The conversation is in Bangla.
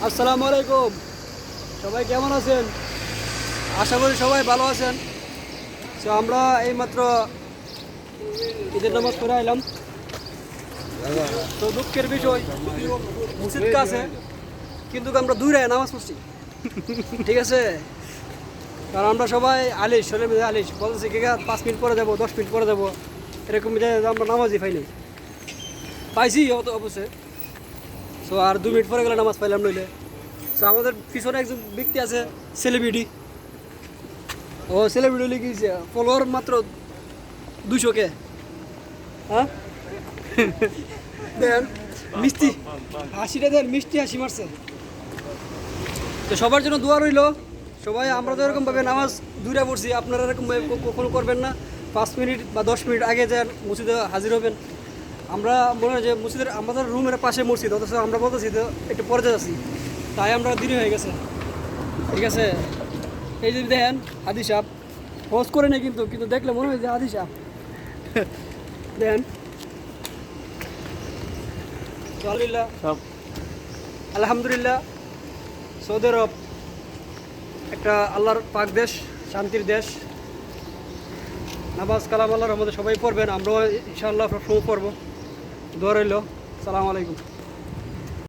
আসসালামু আলাইকুম, সবাই কেমন আছেন? আশা করি সবাই ভালো আছেন। তো আমরা এইমাত্র ঈদের নামাজ পড়ে আইলাম। তো দুঃখের বিষয়, মসজিদ কাছে কিন্তু আমরা দূরে নামাজ পড়ছি, ঠিক আছে? কারণ আমরা সবাই আলিশ, শরীর মধ্যে আলিশ বলতেছি কি 5 মিনিট পরে যাবো, 10 মিনিট পরে যাবো, এরকম আমরা নামাজই পাইনি, পাইছি অবশ্যই। তো আর 2 মিনিট পরে গেলে নামাজ পাইলাম নইলে। তো আমাদের পিছনে একজন ব্যক্তি আছে, সেলিব্রিটি। ও সেলিব্রিটি লিখেছে ফলোয়ার মাত্র 200 কে। হ্যাঁ দেন মিষ্টি হাসিটা, দেন মিষ্টি হাসি মারছে। তো সবার জন্য দোয়া রইল। সবাই আমরা তো এরকমভাবে নামাজ দূরে পড়ছি, আপনারা এরকম কখনো করবেন না। 5 মিনিট বা 10 মিনিট আগে যান মসজিদে হাজির হবেন। আমরা মনে হয় যে মসজিদের আমাদের রুমের পাশে মসজিদ, অথচ আমরা বলতেছি তো একটু পরে যাচ্ছি, তাই আমরা দেরি হয়ে গেছে, ঠিক আছে? এই যদি দেখেন হাদি সাহেব হোস করে নেই, কিন্তু কিন্তু দেখলে মনে হয় যে হাদি সাহেব দেখেন। আলহামদুলিল্লাহ, সৌদি আরব একটা আল্লাহর পাক দেশ, শান্তির দেশ। নামাজ কালাম আল্লাহর রহমতে সবাই পড়বেন, আমরাও ইনশাআল্লাহ সব সময় পড়বো। দোয়া রইল। সালাম আলাইকুম।